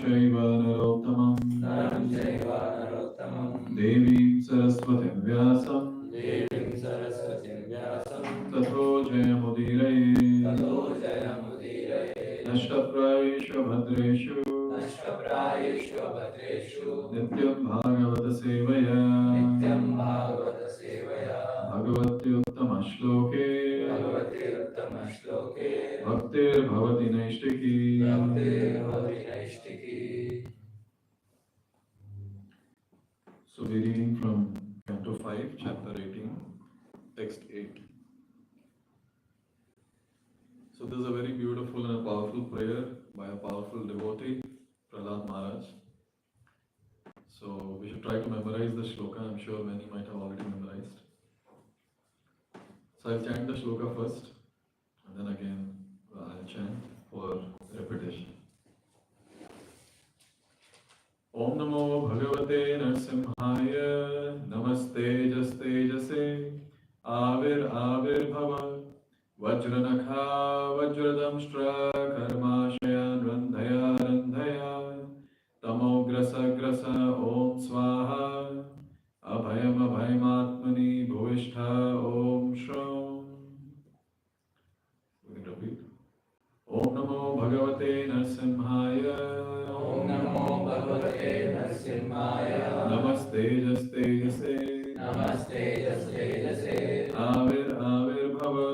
चैव नरोत्तमं देवीं सरस्वतीं व्यासं ततो जयमुदीरये नष्टप्रायेषु भद्रेषु नित्यं भागवत सेवया भगवत्युत्तमश्लोके भक्तिर्भवति नैष्टिकी So we're reading from Canto 5, Chapter 18, Text 8. So this is a very beautiful and a powerful prayer by a powerful devotee, Prahlad Maharaj. So we should try to memorize the shloka. I'm sure many might have already memorized. So I'll chant the shloka first, and then again I'll chant for repetition. Om Namo Bhagavate Narsimhaya Namaste Jastejase Avir Avir Bhava Vajranakha Vajradamshtra Karmashayan Randhaya Randhaya Tamograsa Grasa Om Swaha Abhayam Abhayamatmani Bhuvishtha Om Shram. We can repeat. Om Namo Bhagavate Narsimhaya Om Namo Bhagavate Narsimhaya Namaste Jastejase Namaste Jastejase Avir Avir Bhava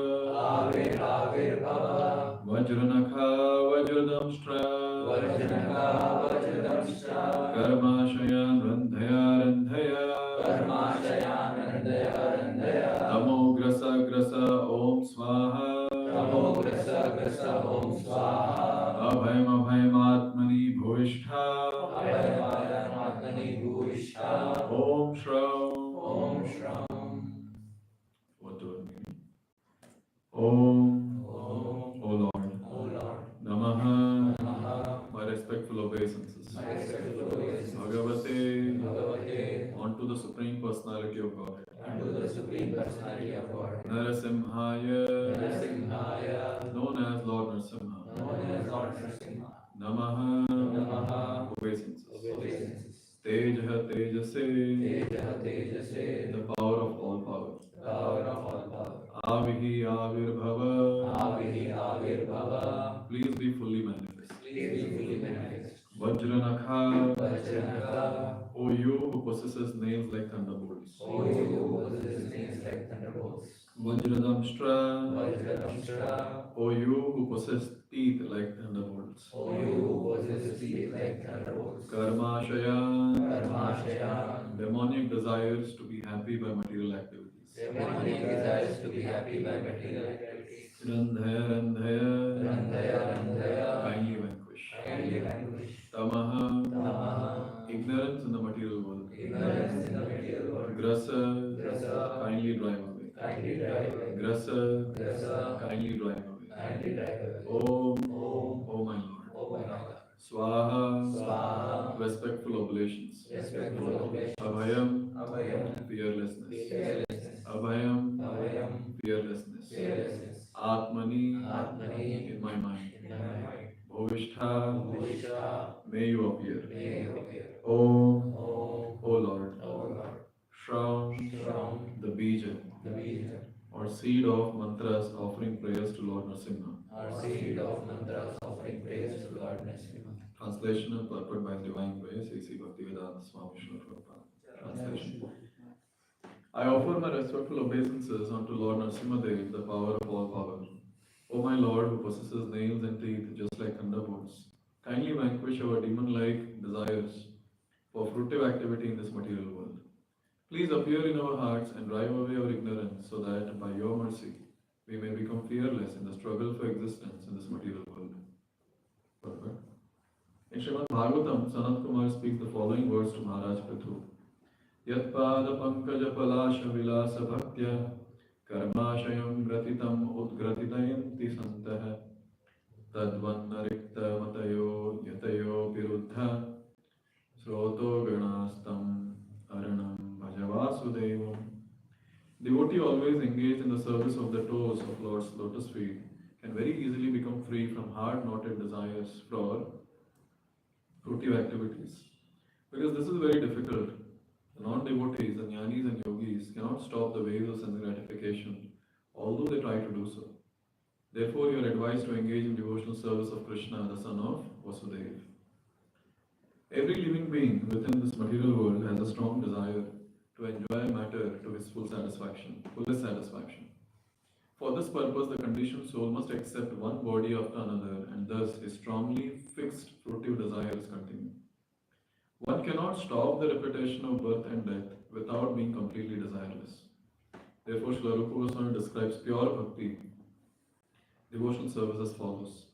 Avir Avir Bhava Vajranakha Vajradamshtra Vajranakha Vajradamshtra Karmashayan Randhaya Randhaya Karmashayan Randhaya Randhaya Tamograsa Grasa Om Swaha Tamograsa Grasa Om Swaha Abhayam Abhayamatmani Bhuvishtha Abhayam Abhayamatmani Bhuvishtha Om Shram Om Shram. What do it mean? Om O Lord Namaha my respectful obeisances Bhagavate unto the Supreme Personality of God Narasimhaya known as Lord Narasimha Namaha obeisances Tejaha Tejase the power of all power Avihi Avirbhava please be fully manifest Vajranakha O you who possesses nails like thunderbolts Vajradamshtra O you who possess teeth like thunderbolts Karmashayan demonic desires to be happy by material activities Randhaya Randhaya kindly vanquish Tamaha ignorance in the material world Grasa kindly drive away Grasa kindly drive away Om O my Lord Swaha respectful oblations Abhayam fearlessness Abhayam fearlessness Atmani in my mind Bhuvishtha may you appear Om O Lord Shram the bija or seed of mantras offering prayers to Lord Narasimha translation and purport by Divine Grace A.C. Bhaktivedanta Swami Srila Prabhupada. Translation I offer my respectful obeisances unto Lord Narasimha Dev, the power of all power. O my Lord, who possesses nails and teeth just like thunderbolts, kindly vanquish our demon-like desires for fruitive activity in this material world. Please appear in our hearts and drive away our ignorance so that, by your mercy, we may become fearless in the struggle for existence in this material world. Perfect. In Srimad Bhagavatam, Sanat Kumar speaks the following words to Maharaj Prithu. Yatpada pankaja palasha vilasa bhaktya karmashayam gratitam udgratitayanti santah tadvannarikta matayo yatayo viruddha sroto ganastam aranam bhajavasudevam. Devotee always engaged in the service of the toes of Lord's lotus feet can very easily become free from hard knotted desires for fruitive activities. Because this is very difficult. The non-devotees, the jnanis and yogis cannot stop the waves of sense gratification, although they try to do so. Therefore, you are advised to engage in devotional service of Krishna, the son of Vasudeva. Every living being within this material world has a strong desire to enjoy matter to its fullest satisfaction. For this purpose, the conditioned soul must accept one body after another, and thus his strongly fixed fruitive desires continue. One cannot stop the repetition of birth and death without being completely desireless. Therefore, Srila Rupa Goswami describes pure bhakti, devotional service as follows.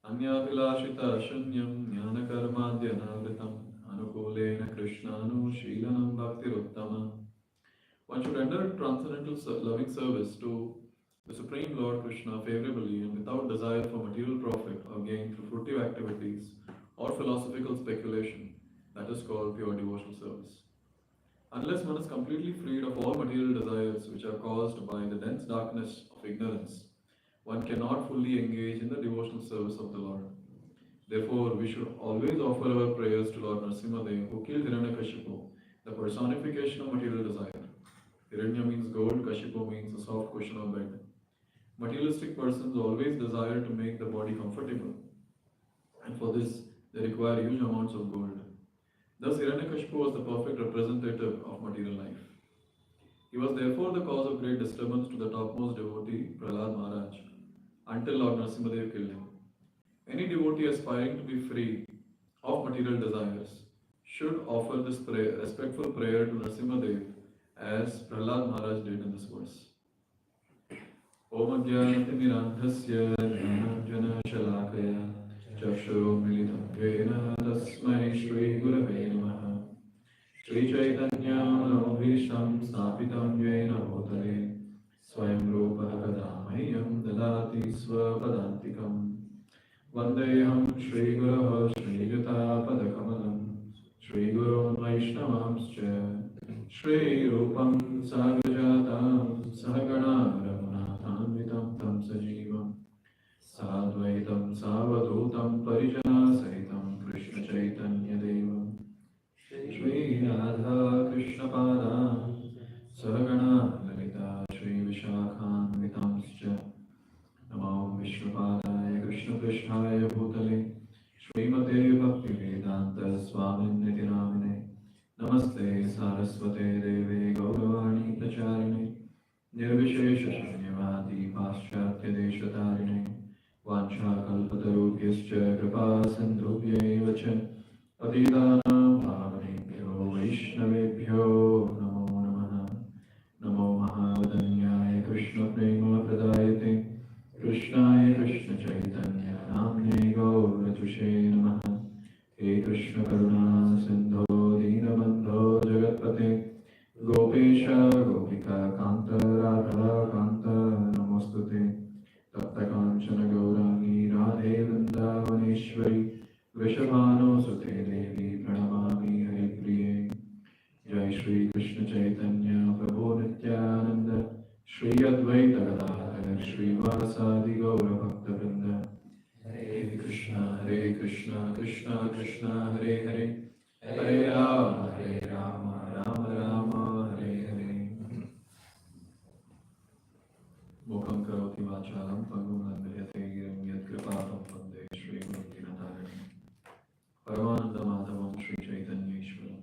Anyabhilashita shunyam jnana karmadhyanavritam anukulena krishnanu shilanam bhaktiruttama. One should render transcendental loving service to the Supreme Lord Krishna favorably and without desire for material profit or gain through fruitive activities or philosophical speculation. That is called pure devotional service. Unless one is completely freed of all material desires which are caused by the dense darkness of ignorance, one cannot fully engage in the devotional service of the Lord. Therefore, we should always offer our prayers to Lord Narasimhadev, who killed Hiranyakashipu, the personification of material desire. Hiranya means gold, Kashipu means a soft cushion of bed. Materialistic persons always desire to make the body comfortable, and for this they require huge amounts of gold. Thus, Hiranyakashipu was the perfect representative of material life. He was therefore the cause of great disturbance to the topmost devotee, Prahlad Maharaj, until Lord Narasimhadev killed him. Any devotee aspiring to be free of material desires should offer this respectful prayer to Narasimhadev as Prahlad Maharaj did in this verse. Om Ajnanatirandhasya Jnananjana Shalakaya Chakshuromilitam Yena Tasmai Shri Gurave Namaha Shri Chaitanya Manobhishtam Snapitam Yena Bhutale Swayam Rupa Kadamahyam Dadati Swapadantikam Vandeham Shri Guru Shri Yuta Padakamalam Shri Guru Vaishnavamscha Shri Rupam Sagrajatam Sahagana Raghunathanvitam Tam Sajivam Sadvaitam Savadutam Parijana Sahitam Krishna Chaitanya Devam Shri Radha Krishna Pada Sahagana Lalita Shri Vishakhanvitamscha Namo Vishnupadaya Krishna Prishnaya Bhutale Srimate Bhaktivedanta Swamin Nitinamine Namaste Saraswate Deve Gauravani Pracharine Nirvishesha Shunyavadi Paschatya Deshatarine Vancha Kalpatarubhyascha Kripa Sindhubhyeva Cha Patitanam Pavanebhyo Vaishnavebhyo Namo Namaha Namo Mahavadanyaya Krishna Prema Pradayate Krishnaya Krishna Chaitanya Namne Gauratushe Namaha He Krishna Karuna Sindho Dinabandho Jagatpate Gopesha Gopika Kanta Radha Kanta Namostute Tapta Kanchana Gaurangi Radhe Vrindavaneshwari Vrishabhano Sute Devi Pranamami Haripriye Jai Shri Krishna Chaitanya Prabhu Nityananda Shri Advaita Gadadhar Shri Vasadi Gaura Bhakta Vrinda Hare Krishna Krishna Krishna Hare Hare Hare Rama Rama Rama Hare Hare Mukam Karoti Vachalam Pangum Nandayate Giram Yat Kripatam Vande Shri Bhakti-Natarayanam Paramananda Madhavam Shri Chaitanya Ishwaram.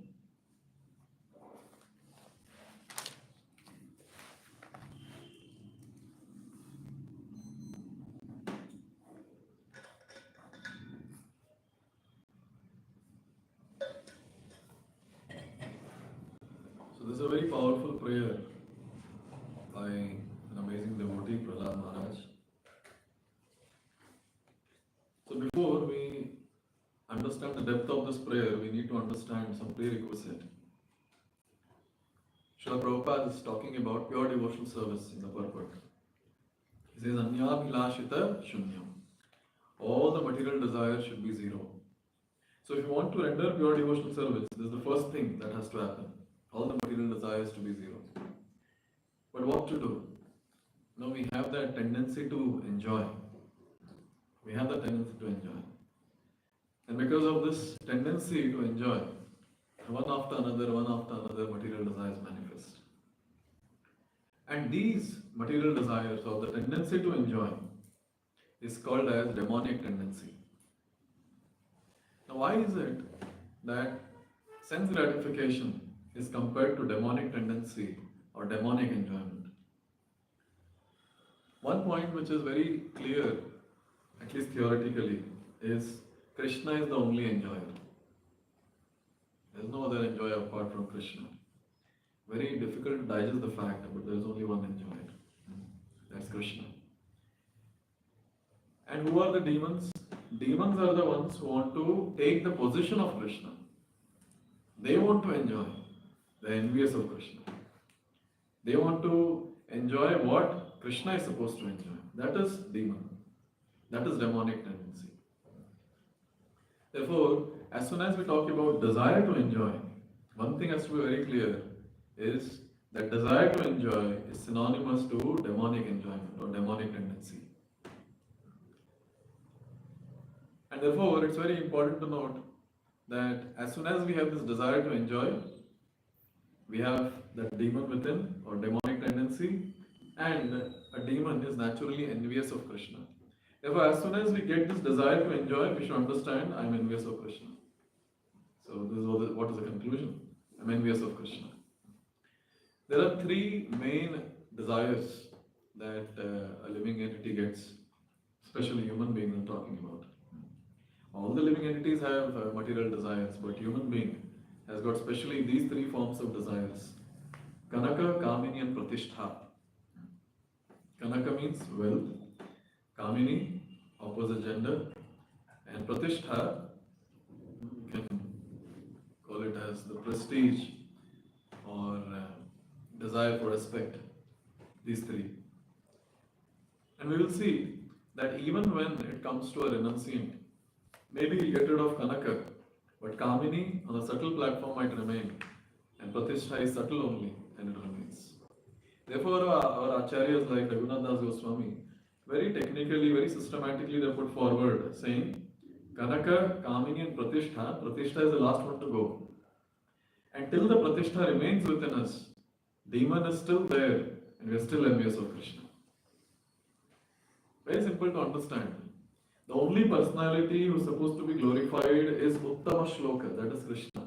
So this is a very powerful prayer by an amazing devotee, Prahlad Maharaj. So before we understand the depth of this prayer, we need to understand some prerequisite. Srila Prabhupada is talking about pure devotional service in the purport. He says, Anyabhilashita shunyam. All the material desires should be zero. So if you want to render pure devotional service, this is the first thing that has to happen. All the material desires to be zero. But what to do? Now we have that tendency to enjoy. We have the tendency to enjoy. And because of this tendency to enjoy, one after another, material desires manifest. And these material desires, or the tendency to enjoy, is called as demonic tendency. Now, why is it that sense gratification is compared to demonic tendency or demonic enjoyment? One point which is very clear, at least theoretically, is Krishna is the only enjoyer. There is no other enjoyer apart from Krishna. Very difficult to digest the fact, but there is only one enjoyer. That's Krishna. And who are the demons? Demons are the ones who want to take the position of Krishna. They want to enjoy. They're envious of Krishna. They want to enjoy what Krishna is supposed to enjoy. That is demon. That is demonic tendency. Therefore, as soon as we talk about desire to enjoy, one thing has to be very clear is that desire to enjoy is synonymous to demonic enjoyment or demonic tendency. And therefore, it's very important to note that as soon as we have this desire to enjoy, we have that demon within or demonic tendency, and a demon is naturally envious of Krishna. Therefore, as soon as we get this desire to enjoy, we should understand I am envious of Krishna. So this is what is the conclusion? I am envious of Krishna. There are three main desires that a living entity gets, especially human beings I'm talking about. All the living entities have material desires, but human being has got specially these three forms of desires: Kanaka, Kamini and Pratishtha. Kanaka means wealth, Kamini, opposite gender, and Pratishtha, you can call it as the prestige or desire for respect. These three. And we will see that even when it comes to a renunciant, maybe we get rid of Kanaka, but Kamini on a subtle platform might remain, and Pratishtha is subtle only, and it remains. Therefore, our acharyas like Raghunath Das Goswami, very technically, very systematically, they put forward saying, Kanaka, Kamini, and Pratishtha. Pratishtha is the last one to go. Until the Pratishtha remains within us, demon is still there, and we are still envious of Krishna. Very simple to understand. The only personality who is supposed to be glorified is Uttama Shloka, that is Krishna.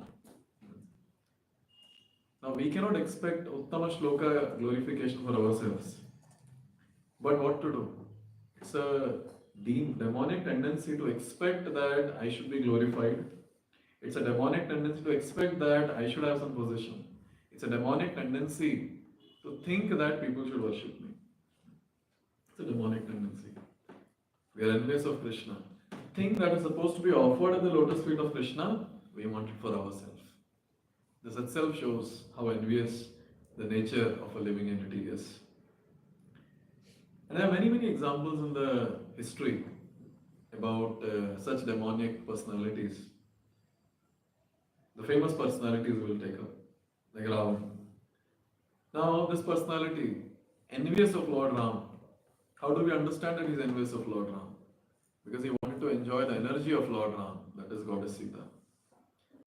Now we cannot expect Uttama Shloka glorification for ourselves. But what to do? It's a demonic tendency to expect that I should be glorified. It's a demonic tendency to expect that I should have some position. It's a demonic tendency to think that people should worship me. It's a demonic tendency. We are envious of Krishna. The thing that is supposed to be offered at the lotus feet of Krishna, we want it for ourselves. This itself shows how envious the nature of a living entity is. And there are many, many examples in the history about such demonic personalities. The famous personalities we will take up, like Ravana. Now, this personality, envious of Lord Ram. How do we understand that he is envious of Lord Ram? Because he wanted to enjoy the energy of Lord Ram, that is Goddess Sita.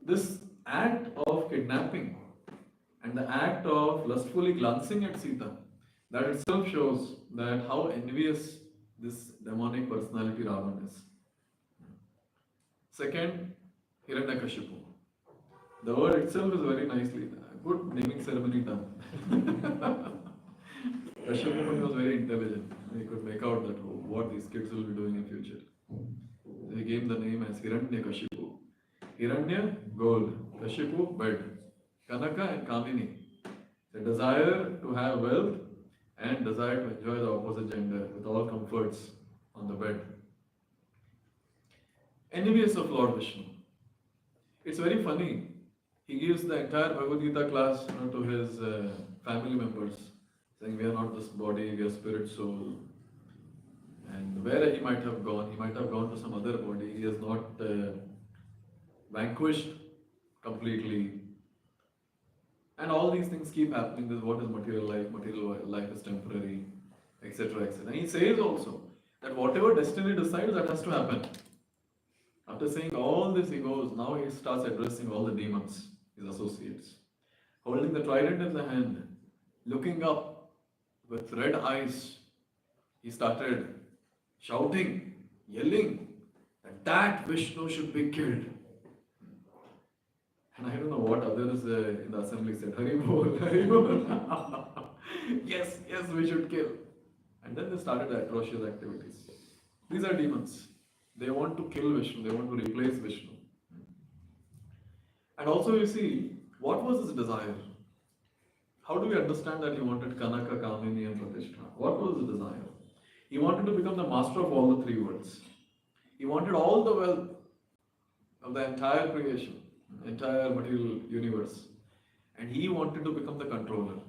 This act of kidnapping and the act of lustfully glancing at Sita, that itself shows that how envious this demonic personality Ravana is. Second, Hiranyakashipu. The word itself is very nicely, good naming ceremony done. Kashyapa was very intelligent. He could make out that what these kids will be doing in future. So he gave the name as Hiranyakashipu. Hiranya, gold. Kashipu, bed. Kanaka and Kamini. The desire to have wealth and desire to enjoy the opposite gender with all comforts on the bed. Envious of Lord Vishnu. It's very funny. He gives the entire Bhagavad Gita class to his family members, saying we are not this body, we are spirit, soul. And where he might have gone to some other body. He has not vanquished completely. And all these things keep happening. This is what is material life is temporary, etc. etc. And he says also that whatever destiny decides, that has to happen. After saying all this, he goes, now he starts addressing all the demons, his associates. Holding the trident in the hand, looking up with red eyes, he started shouting, yelling that Vishnu should be killed. And I don't know what others in the assembly said, Hari Bol, Hari Bol. Yes, we should kill. And then they started the atrocious activities. These are demons. They want to kill Vishnu, they want to replace Vishnu. And also you see, what was his desire? How do we understand that he wanted Kanaka, Kamini and Pratishtha? What was his desire? He wanted to become the master of all the three worlds. He wanted all the wealth of the entire creation, entire material universe. And he wanted to become the controller.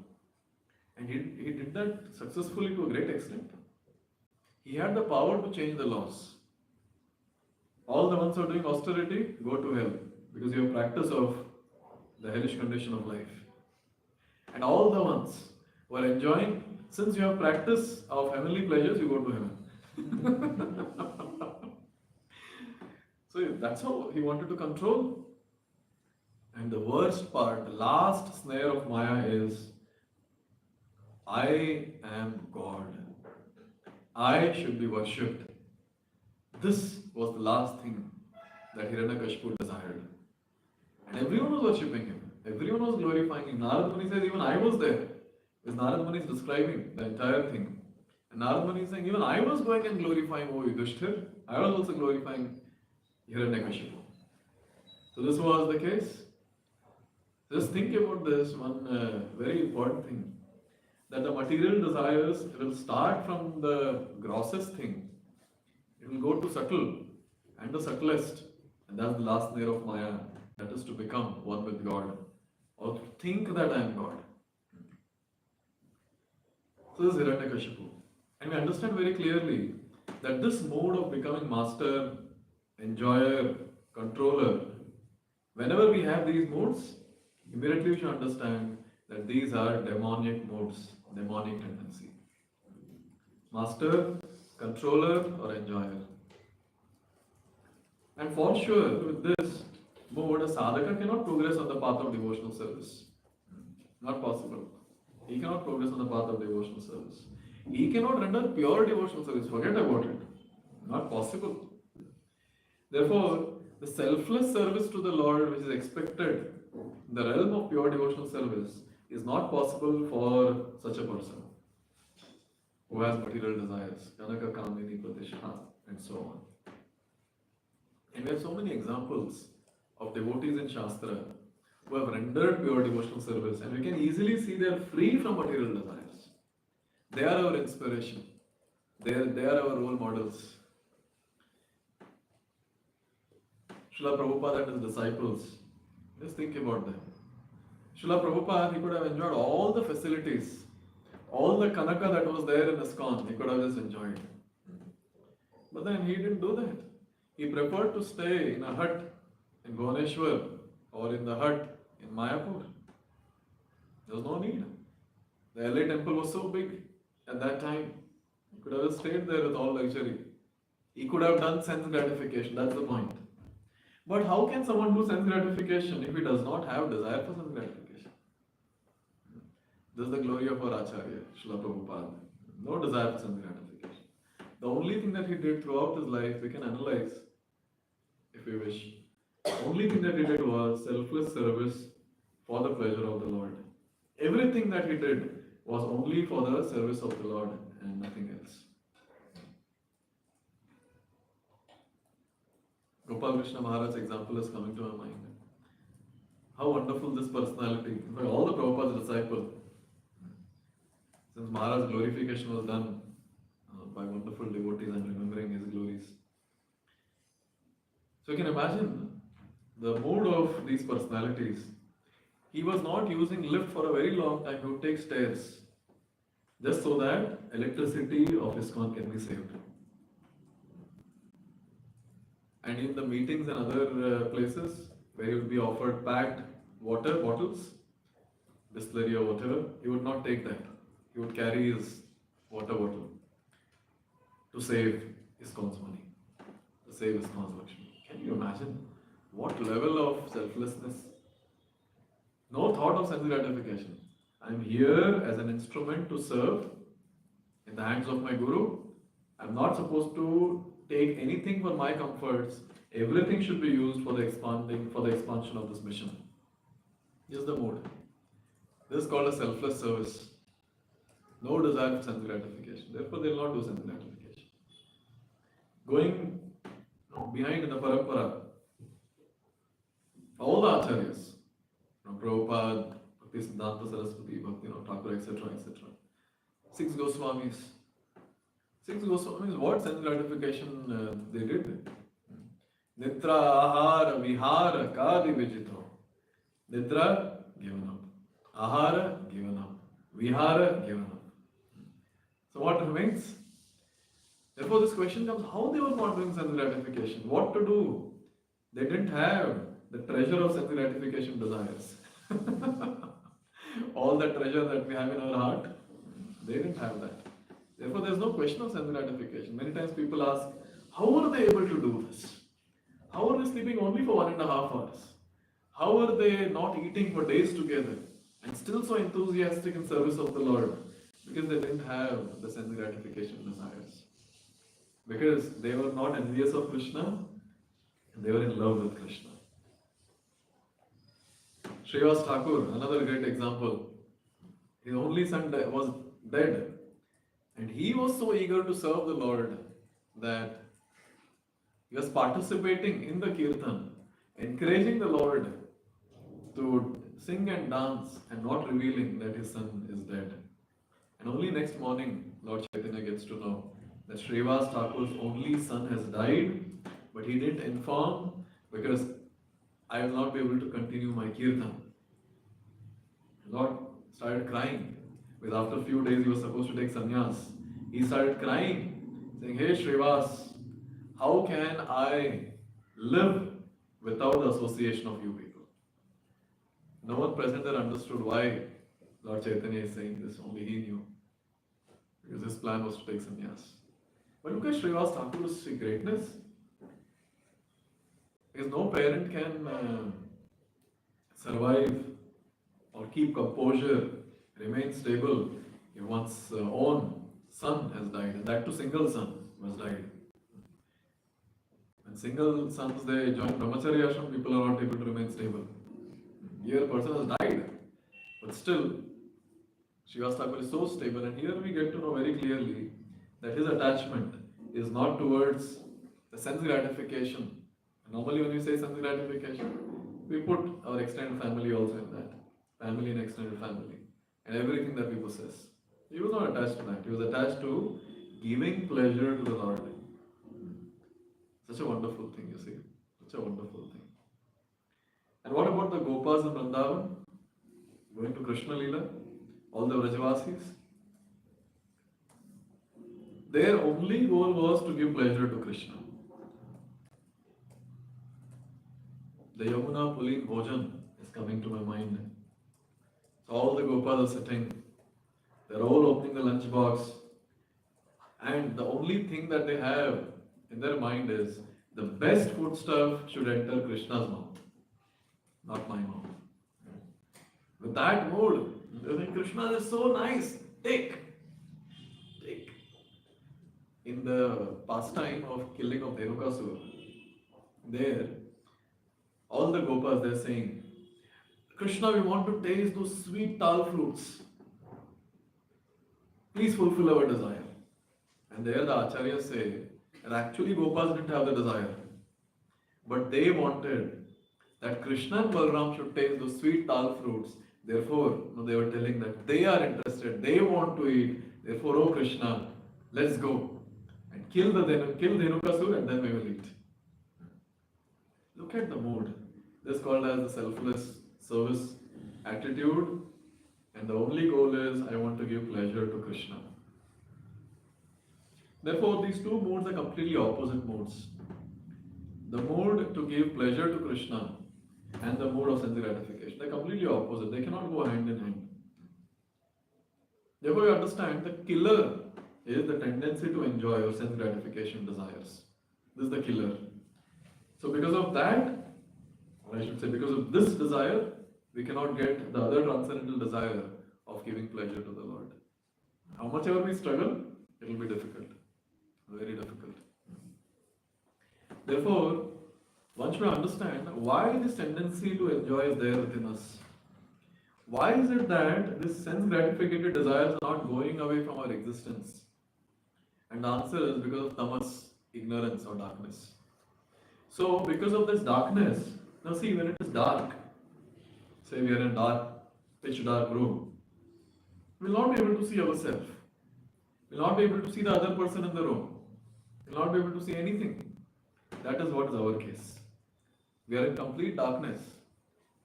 And he did that successfully to a great extent. He had the power to change the laws. All the ones who are doing austerity, go to hell, because you have practice of the hellish condition of life. And all the ones who are enjoying, since you have practice of heavenly pleasures, you go to heaven. So that's how he wanted to control. And the worst part, the last snare of Maya is, I am God. I should be worshipped. This was the last thing that Hiranyakashipu desired. And everyone was worshipping him. Everyone was glorifying him. Narad Muni says, even I was there. Because Narad Muni is describing the entire thing. And Narad Muni is saying, even I was going and glorifying O Yudhishthir. I was also glorifying Hiranyakashipu. So this was the case. Just think about this one very important thing. That the material desires will start from the grossest thing. It will go to subtle and the subtlest. And that's the last snare of Maya. That is to become one with God. Or to think that I am God. So this is Hiranyakashipu. And we understand very clearly that this mode of becoming master, enjoyer, controller, whenever we have these modes, immediately we should understand that these are demonic modes, demonic tendency. Master, controller or enjoyer. And for sure, with this mode, a sadhaka cannot progress on the path of devotional service. Not possible. He cannot progress on the path of devotional service. He cannot render pure devotional service. Forget about it. Not possible. Therefore, the selfless service to the Lord which is expected in the realm of pure devotional service is not possible for such a person who has material desires, Kanaka, Kamini, Pratishtha, and so on. And we have so many examples of devotees in Shastra who have rendered pure devotional service, and we can easily see they are free from material desires. They are our inspiration. They are our role models. Srila Prabhupada and his disciples, just think about them. Srila Prabhupada, he could have enjoyed all the facilities, all the Kanaka that was there in ISKCON, he could have just enjoyed. But then he didn't do that. He preferred to stay in a hut in Bhubaneswar or in the hut in Mayapur. There was no need. The LA temple was so big at that time. He could have stayed there with all luxury. He could have done sense gratification, that's the point. But how can someone do sense gratification if he does not have desire for sense gratification? This is the glory of our Acharya, Srila Prabhupada. No desire for sense gratification. The only thing that he did throughout his life, we can analyze if we wish. The only thing that he did was selfless service for the pleasure of the Lord. Everything that he did was only for the service of the Lord and nothing else. Gopal Krishna Maharaj's example is coming to my mind. How wonderful this personality. In fact, all the Prabhupada's disciples, since Maharaj's glorification was done by wonderful devotees and remembering his glories. So you can imagine the mood of these personalities. He was not using lift for a very long time. He would take stairs just so that electricity of ISKCON can be saved. And in the meetings and other places where he would be offered packed water bottles, distillery or whatever, he would not take that. He would carry his water bottle to save ISKCON's money, to save ISKCON's Lakshmi. Can you imagine? imagine what level of selflessness? No thought of sense gratification. I'm here as an instrument to serve in the hands of my Guru. I'm not supposed to take anything for my comforts. Everything should be used for the expansion of this mission. This is the mood. This is called a selfless service. No desire for sense gratification. Therefore, they will not do sense gratification. Going behind in the parampara, all the acharyas, Prabhupada, Bhakti Siddhanta Saraswati, Bhakti Thakur, etc., etc. Six Goswamis. What sense gratification they did? Nitra, Ahara, Vihara, Kadi Vijito. Nitra, given up. Ahara, given up. Vihara, given up. So what remains? Therefore this question comes, how they were not doing sense gratification? What to do? They didn't have the treasure of sense gratification desires. All the treasure that we have in our heart, they didn't have that. Therefore, there is no question of sense gratification. Many times people ask, how are they able to do this? How are they sleeping only for 1.5 hours? How are they not eating for days together and still so enthusiastic in service of the Lord? Because they didn't have the sense gratification desires. Because they were not envious of Krishna, and they were in love with Krishna. Srivas Thakur, another great example. His only son was dead. And he was so eager to serve the Lord that he was participating in the kirtan, encouraging the Lord to sing and dance and not revealing that his son is dead. And only next morning, Lord Chaitanya gets to know that Srivas Thakur's only son has died, but he didn't inform because I will not be able to continue my kirtan. Lord started crying. Because after a few days he was supposed to take sannyas. He started crying, saying, hey Srivas, how can I live without the association of you people? No one present there understood why Lord Chaitanya is saying this, only he knew. Because his plan was to take sannyas. But look at Srivas Thakur's greatness. Because no parent can survive or keep composure, remain stable if one's own son has died, and that too single son has died. When single sons they join brahmacharya ashram, people are not able to remain stable. Here a person has died, but still Srivas Thakur is so stable, and here we get to know very clearly that his attachment is not towards the sense gratification. Normally when we say sense gratification, we put our extended family also in that. Family and extended family. And everything that we possess. He was not attached to that. He was attached to giving pleasure to the Lord. Such a wonderful thing, you see. Such a wonderful thing. And what about the Gopas in Vrindavan? Going to Krishna Leela? All the Vrajavasis? Their only goal was to give pleasure to Krishna. The Yamuna Pulin Bhojan is coming to my mind. So all the Gopas are sitting. They're all opening the lunchbox. And the only thing that they have in their mind is the best foodstuff should enter Krishna's mouth, not my mouth. With that mood, they think Krishna is so nice. Take. In the pastime of killing of Dhenukasura, there, all the Gopas, they're saying, Krishna, we want to taste those sweet tal fruits. Please fulfill our desire. And there the acharyas say that actually Gopas didn't have the desire. But they wanted that Krishna and Balram should taste those sweet tal fruits. Therefore, they were telling that they are interested, they want to eat. Therefore, oh Krishna, let's go and kill Dhenukasura and then we will eat. Look at the mood. This is called as the selfless service attitude, and the only goal is I want to give pleasure to Krishna. Therefore, these two modes are completely opposite modes. The mood to give pleasure to Krishna and the mood of sense gratification. They're completely opposite. They cannot go hand in hand. Therefore, you understand the killer is the tendency to enjoy your sense gratification desires. This is the killer. So because of that, or I should say because of this desire, we cannot get the other transcendental desire of giving pleasure to the Lord. How much ever we struggle, it will be difficult. Very difficult. Therefore, one should understand why this tendency to enjoy is there within us. Why is it that this sense gratificated desires are not going away from our existence? And the answer is because of tamas, ignorance or darkness. So, because of this darkness, now see, when it is dark, say we are in a dark, pitch dark room, we will not be able to see ourselves. We will not be able to see the other person in the room. We will not be able to see anything. That is what is our case. We are in complete darkness.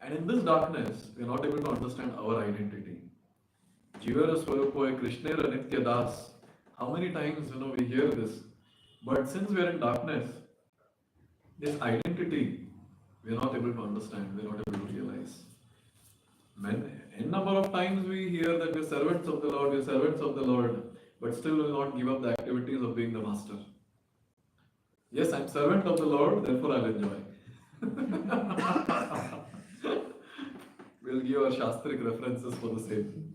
And in this darkness, we are not able to understand our identity. Jivara Swarupoy Krishnera Nitya Das. How many times we hear this? But since we are in darkness, this identity we are not able to understand, we are not able to realize. N number of times we hear that we are servants of the Lord, we are servants of the Lord, but still will not give up the activities of being the master. Yes, I am servant of the Lord, therefore I will enjoy. We'll give our Shastric references for the same.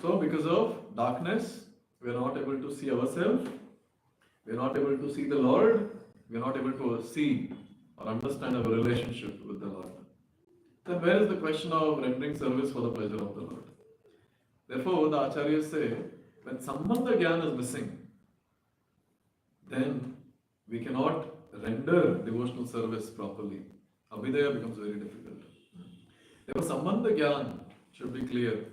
So, because of darkness, we are not able to see ourselves, we are not able to see the Lord, we are not able to see or understand our relationship with the Lord. Then where is the question of rendering service for the pleasure of the Lord? Therefore, the Acharyas say, when Sambandha Gyan is missing, then we cannot render devotional service properly. Abhidaya becomes very difficult. Therefore, Sambandha Gyan should be clear.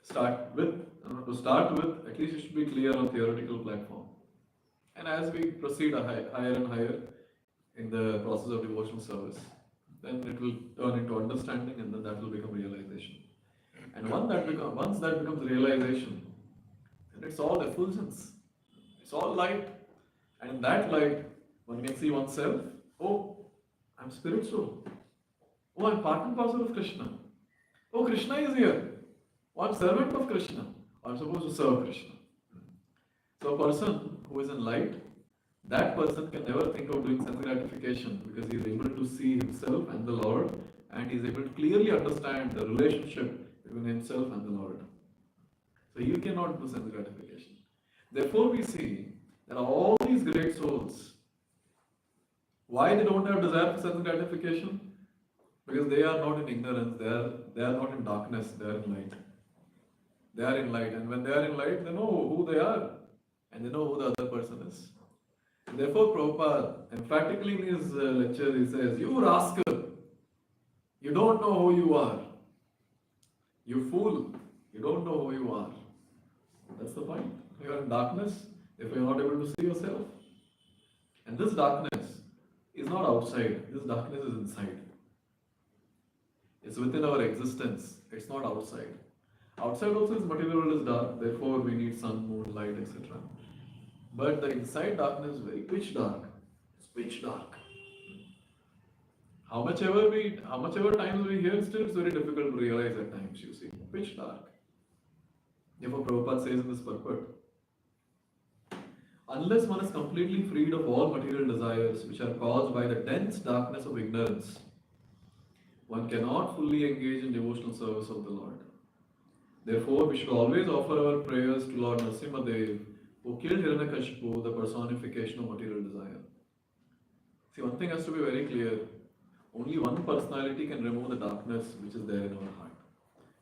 To start with, at least it should be clear on theoretical platform. And as we proceed higher and higher in the process of devotional service, then it will turn into understanding, and then that will become realization. And once that becomes realization, then it's all effulgence. It's all light. And in that light, one can see oneself. Oh, I'm spiritual. Oh, I'm part and parcel of Krishna. Oh, Krishna is here. Oh, I'm servant of Krishna. I'm supposed to serve Krishna. So a person who is in light, that person can never think of doing sense gratification because he is able to see himself and the Lord, and he is able to clearly understand the relationship between himself and the Lord. So he cannot do sense gratification. Therefore we see that all these great souls, why they don't have desire for sense gratification? Because they are not in ignorance, they are not in darkness, they are in light. They are in light, and when they are in light, they know who they are, and they know who the other person is. And therefore, Prabhupada, emphatically in his lecture, he says, "You rascal, you don't know who you are. You fool, you don't know who you are." That's the point. You are in darkness if you are not able to see yourself. And this darkness is not outside, this darkness is inside. It's within our existence, it's not outside. Outside also is material world is dark, therefore we need sun, moon, light, etc. But the inside darkness is very pitch dark. It's pitch dark. How much ever times we hear, still it's very difficult to realize at times, you see. Pitch dark. Therefore Prabhupada says in this purport, unless one is completely freed of all material desires which are caused by the dense darkness of ignorance, one cannot fully engage in devotional service of the Lord. Therefore, we should always offer our prayers to Lord Nrsimhadev, who killed Hiranyakashipu, the personification of material desire. See, one thing has to be very clear. Only one personality can remove the darkness which is there in our heart,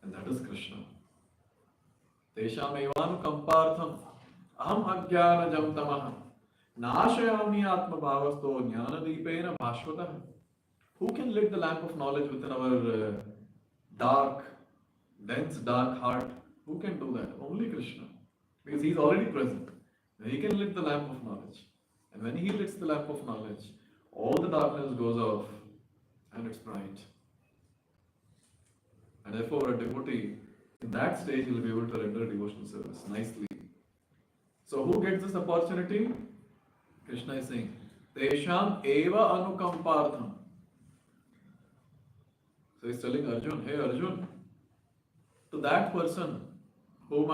and that is Krishna. Tesham evanukampartham aham ajnanajam tamah nashayami atma bhavasto jnanadipena bhashvatah. Who can lit the lamp of knowledge within our dark, dense, dark heart? Who can do that? Only Krishna. Because he is already present. He can lit the lamp of knowledge. And when he lits the lamp of knowledge, all the darkness goes off and it's bright. And therefore a devotee, in that stage, he will be able to render devotional service nicely. So who gets this opportunity? Krishna is saying, Tesham eva anukampartham. So he's telling Arjun, hey Arjun, to that person who is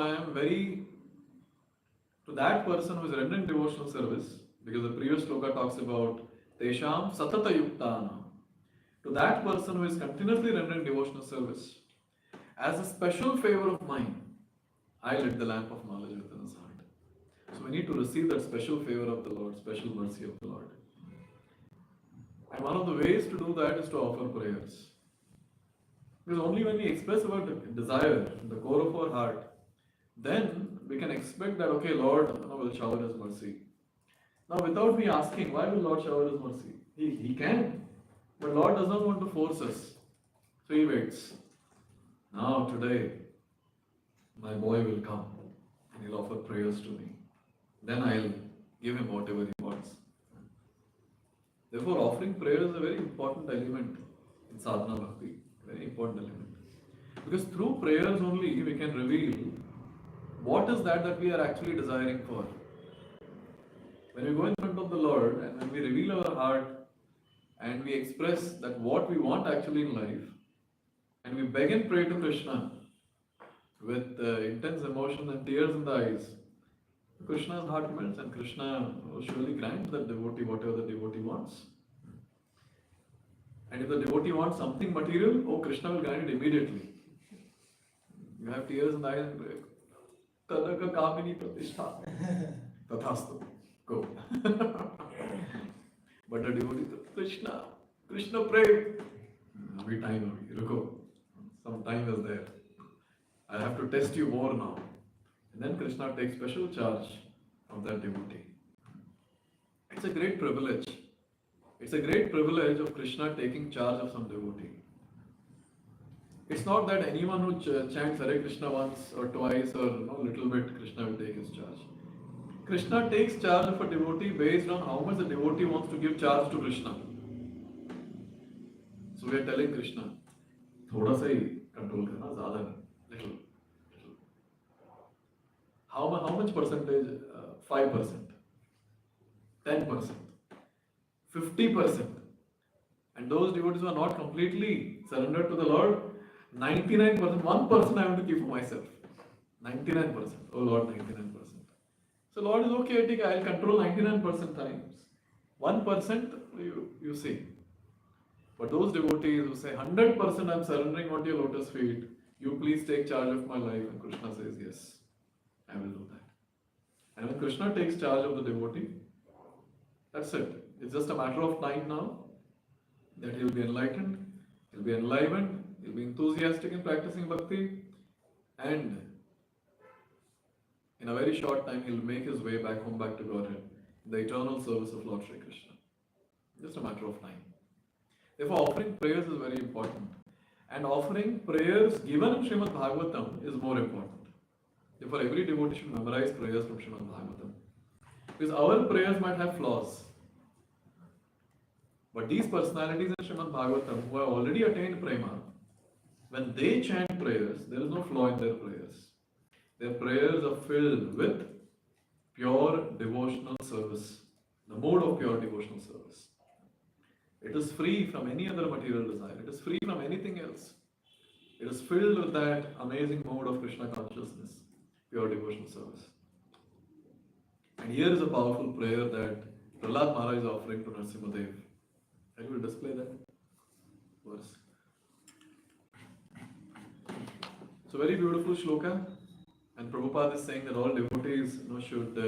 rendering devotional service, Because the previous sloka talks about Tesham Satata Yuktana. To that person who is continuously rendering devotional service, as a special favor of mine, I lit the lamp of knowledge within his heart. So we need to receive that special favor of the Lord, special mercy of the Lord. And one of the ways to do that is to offer prayers. Because only when we express our desire in the core of our heart, then we can expect that, okay, Lord will shower His mercy. Now, without me asking, why will Lord shower His mercy? He can, but Lord does not want to force us. So He waits. Now, today, my boy will come and he'll offer prayers to me. Then I'll give him whatever he wants. Therefore, offering prayers is a very important element in sadhana bhakti. Very important element. Because through prayers only we can reveal what is that we are actually desiring for. When we go in front of the Lord and when we reveal our heart and we express that what we want actually in life, and we beg and pray to Krishna with intense emotion and tears in the eyes, Krishna's heart melts and Krishna will surely grant the devotee whatever the devotee wants. And if the devotee wants something material, oh, Krishna will grant it immediately. You have tears in the eyes and pray, Tadaka Kamini Pratishtha. Tathastu. Go. But the devotee, Krishna pray. Abhi time abhi, ruko. Some time is there. I have to test you more now. And then Krishna takes special charge of that devotee. It's a great privilege. It's a great privilege of Krishna taking charge of some devotee. It's not that anyone who chants Hare Krishna once or twice or little bit, Krishna will take his charge. Krishna takes charge of a devotee based on how much the devotee wants to give charge to Krishna. So we are telling Krishna, thoda sa hi control karna, zyada nahi, little. How much percentage? 5%, 10%, 50%. And those devotees who are not completely surrendered to the Lord, 99%, 1% I want to keep for myself. 99%. Oh Lord, 99%. So Lord is okay, I'll control 99% times. 1% you see. But those devotees who say 100% I'm surrendering onto your lotus feet, you please take charge of my life. And Krishna says, yes, I will do that. And when Krishna takes charge of the devotee, that's it. It's just a matter of time now that he'll be enlightened, he'll be enlivened, he'll be enthusiastic in practicing bhakti, and in a very short time he'll make his way back home, back to Godhead, in the eternal service of Lord Sri Krishna. Just a matter of time. Therefore, offering prayers is very important. And offering prayers given in Srimad Bhagavatam is more important. Therefore, every devotee should memorize prayers from Srimad Bhagavatam. Because our prayers might have flaws. But these personalities in Srimad Bhagavatam who have already attained prema, when they chant prayers, there is no flaw in their prayers. Their prayers are filled with pure devotional service, the mode of pure devotional service. It is free from any other material desire. It is free from anything else. It is filled with that amazing mode of Krishna consciousness, pure devotional service. And here is a powerful prayer that Prahlad Maharaj is offering to Narasimhadev. I will display that verse. So very beautiful shloka. And Prabhupada is saying that all devotees should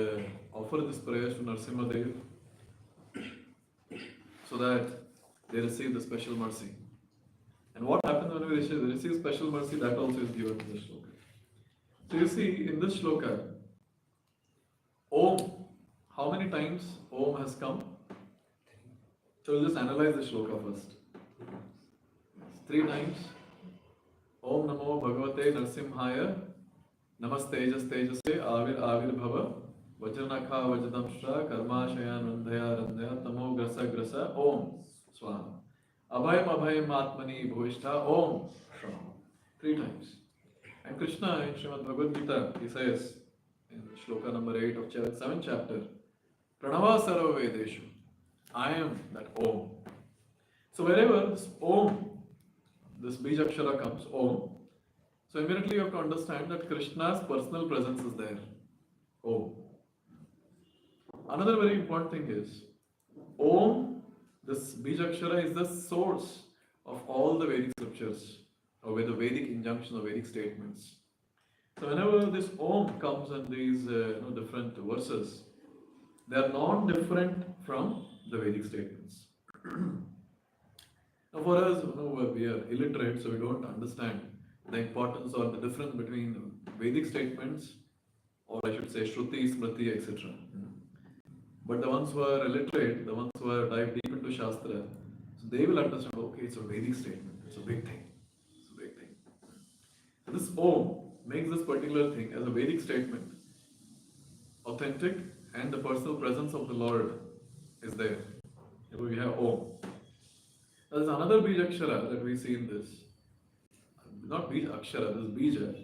offer this prayer to Narasimhadev so that they receive the special mercy. And what happens when we receive special mercy, that also is given in this shloka. So you see, in this shloka, Om, how many times Om has come? So we'll just analyze the shloka first. 3 times. Om Namo Bhagavate Narsimhaya Namastejas Tejase Avir Avir Bhava Vajranakha Vajadamshra Karmashaya Nandhaya Randhaya Tamo Grasa Grasa Om Swaha Abhayam Abhayam Atmani Bhuvishta Om Shram. 3 times. And Krishna in Srimad Bhagavad Gita, he says in shloka number 8 of 7th chapter, Pranava Sarva Vedeshu, I am that Om. So wherever this Om, this Bijakshara comes, Om, so immediately you have to understand that Krishna's personal presence is there. Om. Another very important thing is Om, this Bijakshara is the source of all the Vedic scriptures or with the Vedic injunctions or Vedic statements. So whenever this Om comes in these different verses, they are non-different from the Vedic statements. Now for us, we are illiterate, so we don't understand the importance or the difference between Vedic statements, or I should say Shruti, Smriti, etc. But the ones who are illiterate, the ones who are dive deep into Shastra, so they will understand, okay, it's a Vedic statement, it's a big thing. It's a big thing. So this Om makes this particular thing as a Vedic statement authentic, and the personal presence of the Lord is there. Here we have Om. There is another Bijakshara that we see in this. Not Bija, Akshara, this is Bija.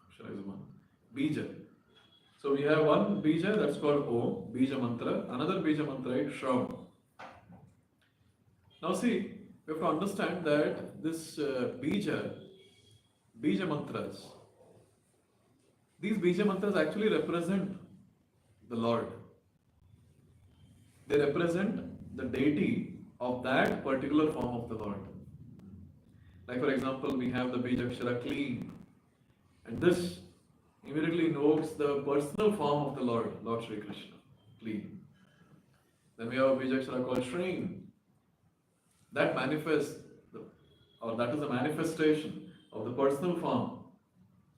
Akshara is one. Bija. So we have one Bija that's called Om, Bija Mantra. Another Bija Mantra is Shravan. Now see, we have to understand that this Bija Mantras, these Bija Mantras actually represent the Lord. They represent the deity of that particular form of the Lord. Like for example, we have the Bijakshara clean, and this immediately invokes the personal form of the Lord, Lord Shri Krishna, clean. Then we have a Bijakshara called Shrin. That manifests, that is a manifestation of the personal form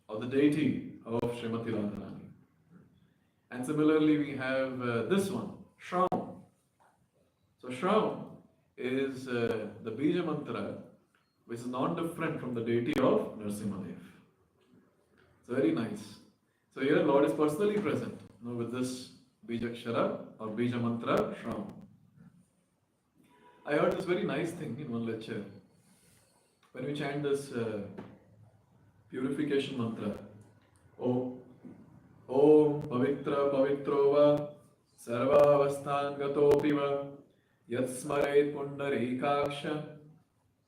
of the deity of Srimati Radharani. And similarly, we have this one, Shravan. So Shravan is the Bija Mantra, which is non-different from the deity of Nrsimhadev. It's very nice. So here Lord is personally present with this Bijakshara or Bija Mantra Shravan. I heard this very nice thing in one lecture. When we chant this purification mantra, Om Pavitra Pavitro Va Sarvavasthan Gatopi Va Yat Smaret Pundarikaksha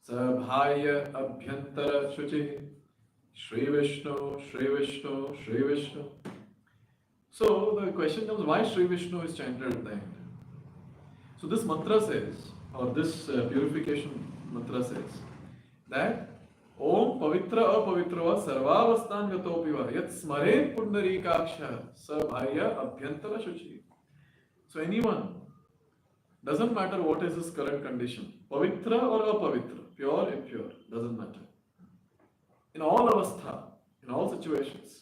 Sabhaya Abhyantara Shuchi Shri Vishnu, Shri Vishnu, Shri Vishnu. So the question comes, why Shri Vishnu is chanted at the end? So this mantra says, or this purification mantra says, that Om Pavitra Apavitra Sarvavasthan Gatopiva Yat Smare Pundarikaksha Sabhaya Abhyantara Shuchi. So anyone, doesn't matter what is his current condition, Pavitra or Apavitra, pure, impure, doesn't matter. In all avastha, in all situations,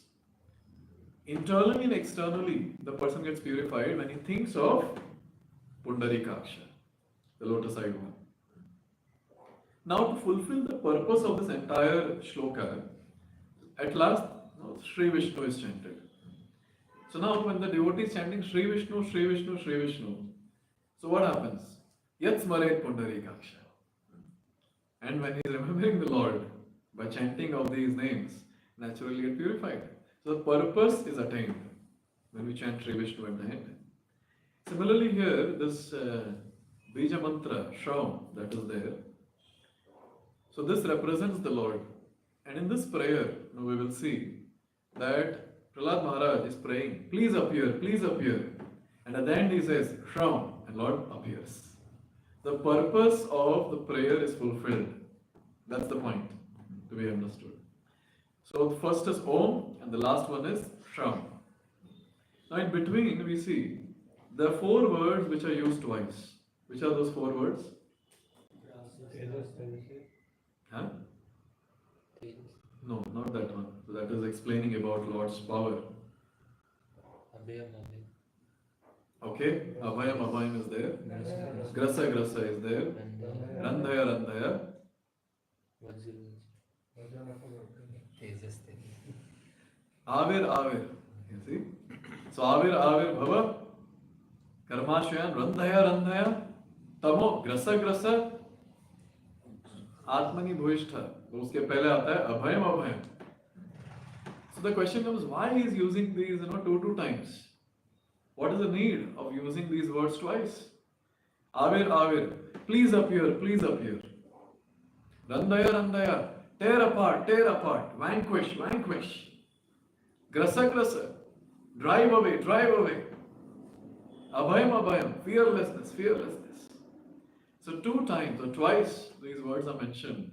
internally and externally, the person gets purified when he thinks of Pundarikaksha, the lotus-eyed one. Now, to fulfill the purpose of this entire shloka, at last, Shri Vishnu is chanted. So now, when the devotee is chanting Shri Vishnu, Shri Vishnu, Shri Vishnu, so what happens? Yat Smaret Pundarikaksha. And when he is remembering the Lord, by chanting of these names, naturally get purified. So the purpose is attained when we chant Shri Vishnu at the end. Similarly here, this Bija Mantra, Shravan, that is there. So this represents the Lord. And in this prayer, we will see that Prahlad Maharaj is praying, please appear, please appear. And at the end he says, Shravan, and Lord appears. The purpose of the prayer is fulfilled. That's the point to be understood. So the first is Om and the last one is Shravan. Now in between we see there are 4 words which are used twice. Which are those 4 words? Huh? No, not that one. So that is explaining about Lord's power. Okay, Abhayam, Abhayam is there. Grasa, Grasa is there. Randhaya, Randhaya. Avir, Avir. You see? So Avir, Avir, Bhava. Karmashyan, Randhaya, Randhaya. Tamo, Grasa, Grasa. Atmani Bhuishtha. उसके पहले आता है Abhayam, Abhayam. So the question comes, why he is using these two times? What is the need of using these words twice? Avir, Avir, please appear, please appear. Randhaya, Randhaya, tear apart, vanquish, vanquish. Grasa, Grasa, drive away, drive away. Abhayam, abhayam, fearlessness, fearlessness. So two times or twice these words are mentioned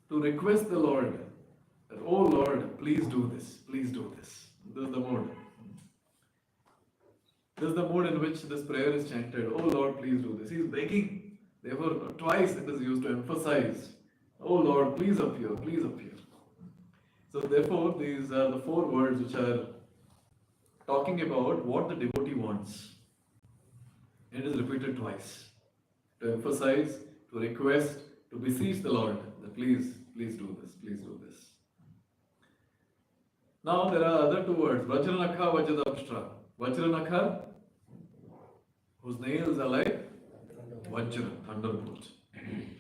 to request the Lord that, oh Lord, please do this, please do this. This is the mood. This is the mood in which this prayer is chanted. Oh Lord, please do this. He is begging. Therefore, twice it is used to emphasize, oh Lord, please appear, please appear. So therefore, these are the four words which are talking about what the devotee wants. And it is repeated twice to emphasize, to request, to beseech the Lord that please, please do this, please do this. Now there are other two words, Vajranakha, Vajradamshtra. Vajranakha, whose nails are like Vajra, thunderbolt.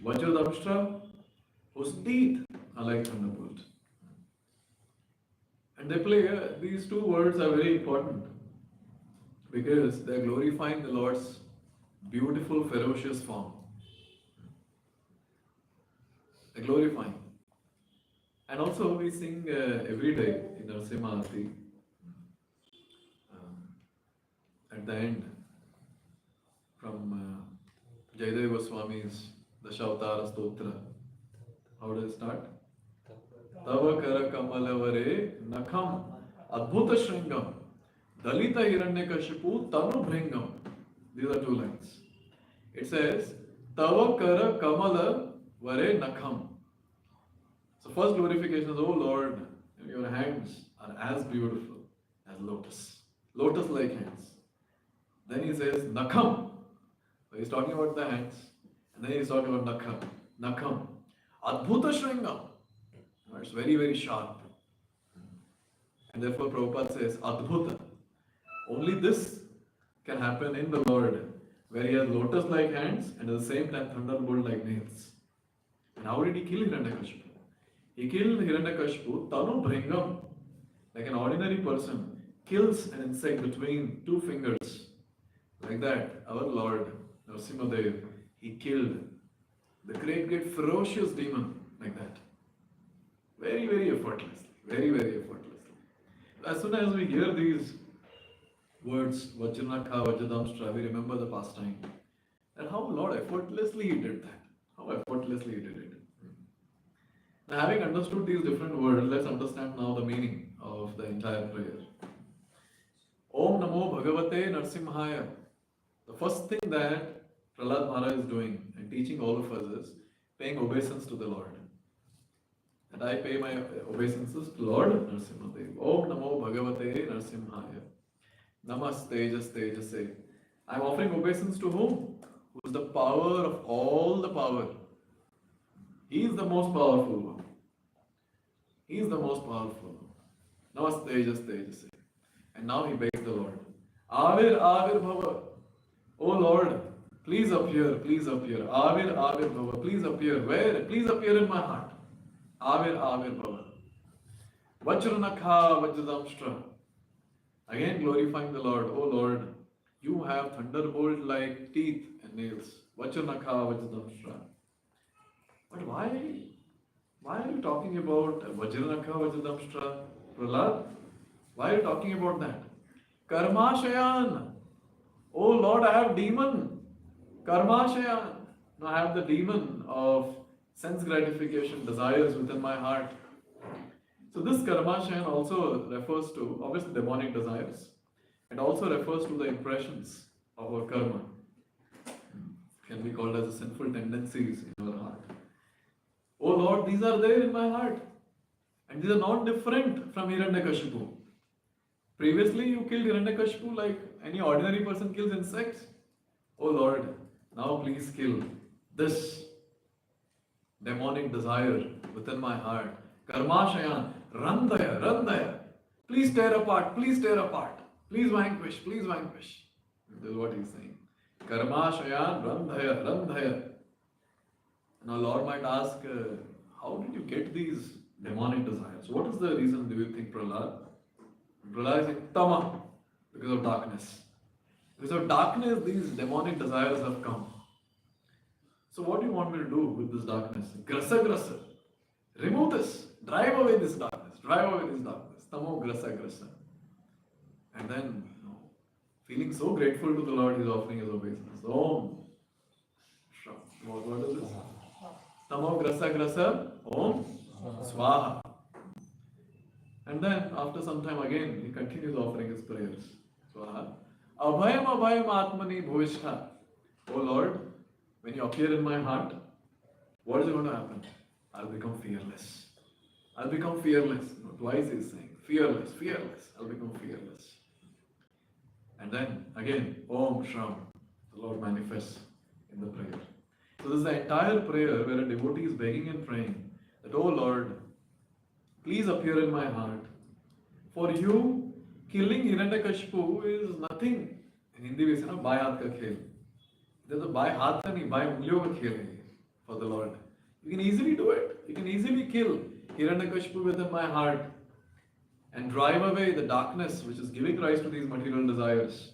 Vajradamshtra, whose teeth are like thunderbolt. And they play, these two words are very important because they are glorifying the Lord's beautiful, ferocious form. They are glorifying. And also we sing every day in our Arati at the end from Jayadeva Goswami's Dashavatara Stotra. How does it start? Tava kara kamalavare nakham adbhuta shringam dalita hiranyakashipu tanu bhringam. These are two lines. It says Tava kara kamalavare nakham. So first glorification is, oh Lord, your hands are as beautiful as lotus. Lotus-like hands. Then he says nakham. So he's talking about the hands. And then he's talking about nakham. Nakham. Adbhuta shringam. It's very, very sharp. And therefore Prabhupada says, Adbhuta. Only this can happen in the Lord, where he has lotus-like hands and at the same time thunderbolt-like nails. And how did he kill Hiranyakashipu? He killed Hiranyakashipu, Tanu Bhringam, like an ordinary person kills an insect between two fingers. Like that, our Lord, Narasimhadev, he killed the great, great ferocious demon like that. Very, very effortlessly. Very, very effortlessly. As soon as we hear these words, Vajranakha, Vajradamshtra, we remember the pastime. And how Lord effortlessly he did that. How effortlessly he did it. Now, having understood these different words, let's understand now the meaning of the entire prayer. Om Namo Bhagavate Narsimhaya. The first thing that Prahlad Maharaj is doing and teaching all of us is paying obeisance to the Lord. And I pay my obeisances to Lord Narasimhadev. Om Namo Bhagavate Narsimhaya. Namaste Tejase. I am offering obeisance to whom? Who is the power of all the power. He is the most powerful one. He is the most powerful one. Namaste Tejase. And now he begs the Lord. Avir Bhava. Oh Lord, please appear, please appear. Avir Bhava. Please appear. Where? Please appear in my heart. Avir Bhava. Vajranakha Vajradamshtra. Again glorifying the Lord. Oh Lord, you have thunderbolt-like teeth and nails. Vajranakha Vajradamshtra. But why are you talking about Vajranakha Vajradamshtra, Prahlad? Why are you talking about that? Karmashayan. Oh Lord, I have demon. Karmashayan. Now I have the demon of sense gratification, desires within my heart. So this Karmashayan also refers to, obviously, demonic desires. It also refers to the impressions of our karma. Can be called as the sinful tendencies in our heart. Oh Lord, these are there in my heart. And these are not different from Hiranyakashipu. Previously you killed Hiranyakashipu like any ordinary person kills insects. Oh Lord, now please kill this demonic desire within my heart. Karmashayan, Randaya. Please tear apart, please tear apart. Please vanquish, please vanquish. This is what he's saying. Karmashayan, Randaya. Now Lord might ask, how did you get these demonic desires? What is the reason do you think, Prahlad? Prahlad is saying, Tama, because of darkness. Because of darkness, these demonic desires have come. So what do you want me to do with this darkness? Grasa. Remove this. Drive away this darkness. Drive away this darkness. Tamo grasa. And then Feeling so grateful to the Lord, he's offering his obeisance. Om. What is this? Namo grasa grasa. Om. Swaha. And then after some time again, he continues offering his prayers. Swaha. Abhayam abhayam atmani bhuvishtha. Oh Lord, when you appear in my heart, what is going to happen? I'll become fearless. I'll become fearless. Twice he's saying, fearless, fearless. I'll become fearless. And then again, Om Shram, the Lord manifests in the prayer. So this is the entire prayer where a devotee is begging and praying that, oh Lord, please appear in my heart. For you, killing Hiranyakashipu is nothing. In Hindi we say, na, by haath ka khel. There's a by haath ka nahi, by ungliyon ka khel hai for the Lord. You can easily do it. You can easily kill Hiranyakashipu within my heart and drive away the darkness which is giving rise to these material desires.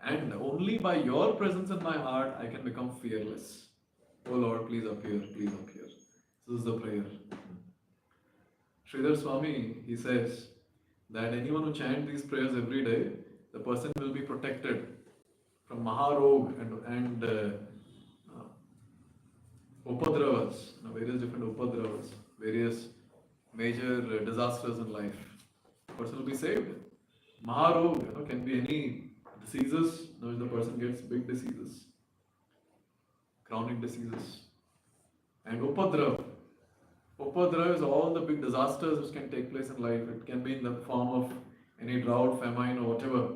And only by your presence in my heart I can become fearless. Oh Lord, please appear, please appear. This is the prayer. Sridhar Swami, he says that anyone who chants these prayers every day, the person will be protected from Maharog and Upadravas, various different Upadravas, various major disasters in life. The person will be saved. Maharog can be any diseases. If the person gets big diseases, chronic diseases. And Upadrav. Upadrav is all the big disasters which can take place in life. It can be in the form of any drought, famine, or whatever.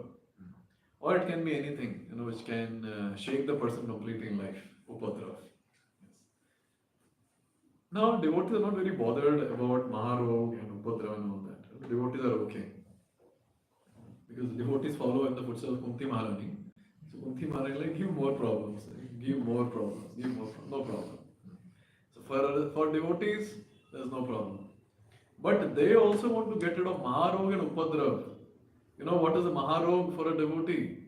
Or it can be anything, which can shake the person completely in life. Upadrav. Now, devotees are not very bothered about Maharog and Upadrav and all that. The devotees are okay. Because devotees follow in the footsteps of Kunti Maharani. So Kunti Maharani like, give more problems, give more problems, give more problems, no problem. So for devotees, there is no problem. But they also want to get rid of Maharog and Upadrav. You know what is a Maharog for a devotee?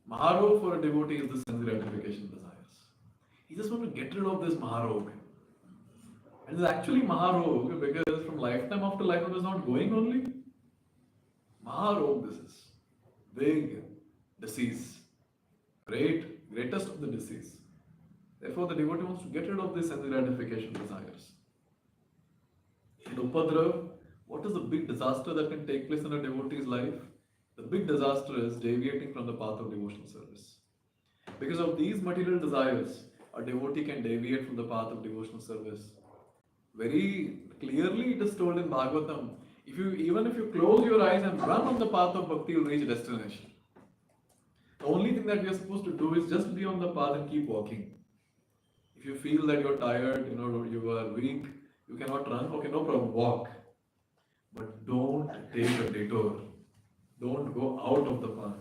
Maharog for a devotee is the sense gratification desires. He just wants to get rid of this Maharog. And it's actually Maharog because from lifetime after lifetime is not going only. Maharog this is. Big disease. Greatest of the disease. Therefore the devotee wants to get rid of this sense gratification desires. In Upadrav, what is the big disaster that can take place in a devotee's life? The big disaster is deviating from the path of devotional service. Because of these material desires, a devotee can deviate from the path of devotional service. Very clearly it is told in Bhagavatam, even if you close your eyes and run on the path of bhakti, you will reach destination. The only thing that we are supposed to do is just be on the path and keep walking. If you feel that you're tired, you are weak, you cannot run, okay, no problem, walk. But don't take a detour. Don't go out of the path.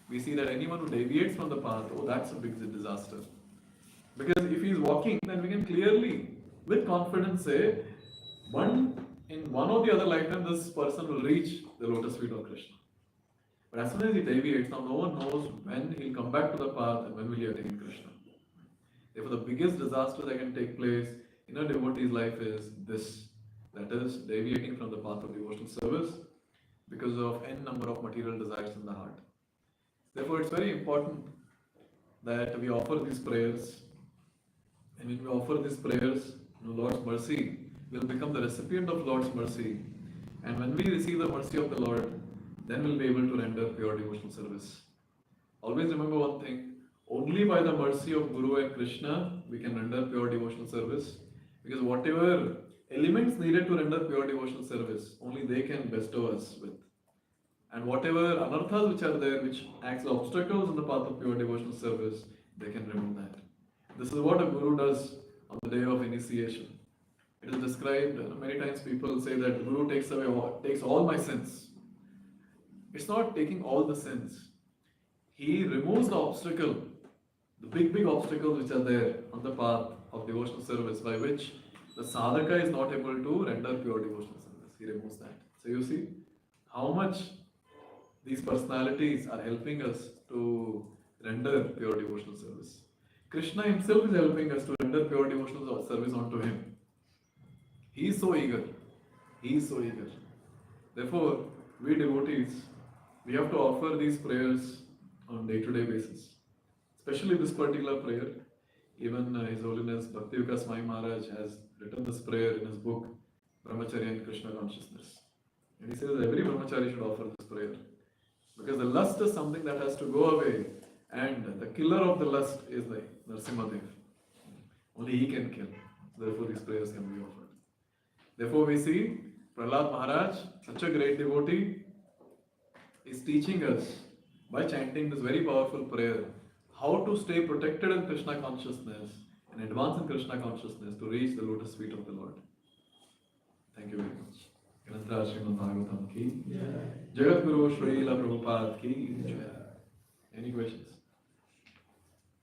We see that anyone who deviates from the path, that's a big disaster. Because if he is walking, then we can clearly, with confidence say, in one or the other lifetime, this person will reach the lotus feet of Krishna. But as soon as he deviates, now no one knows when he'll come back to the path and when will he attain Krishna. Therefore, the biggest disaster that can take place in a devotee's life is this. That is, deviating from the path of devotional service because of n number of material desires in the heart. Therefore, it's very important that we offer these prayers. And when we offer these prayers, Lord's mercy will become the recipient of Lord's mercy. And when we receive the mercy of the Lord, then we'll be able to render pure devotional service. Always remember one thing, only by the mercy of Guru and Krishna we can render pure devotional service. Because whatever elements needed to render pure devotional service, only they can bestow us with. And whatever anarthas which are there, which acts as obstacles in the path of pure devotional service, they can remove that. This is what a Guru does on the day of initiation. It is described, many times people say that the Guru takes all my sins. It's not taking all the sins. He removes the obstacle, the big obstacles which are there on the path of devotional service, by which the sadhaka is not able to render pure devotional service. He removes that. So you see how much these personalities are helping us to render pure devotional service. Krishna himself is helping us to render pure devotional service unto him. He is so eager. He is so eager. Therefore, we devotees, we have to offer these prayers on day-to-day basis. Especially this particular prayer, even His Holiness Bhakti Vikas Mai Maharaj has written this prayer in his book, Brahmacharya and Krishna Consciousness. And he says every brahmachari should offer this prayer. Because the lust is something that has to go away, and the killer of the lust is the Narsimhadev. Only he can kill. Therefore, these prayers can be offered. Therefore, we see Prahlad Maharaj, such a great devotee, is teaching us by chanting this very powerful prayer how to stay protected in Krishna consciousness and advance in Krishna consciousness to reach the lotus feet of the Lord. Thank you very much. Granthra Srimad Bhagavatam ki Jagat Guru Srila Prabhupada ki Jai. Any questions?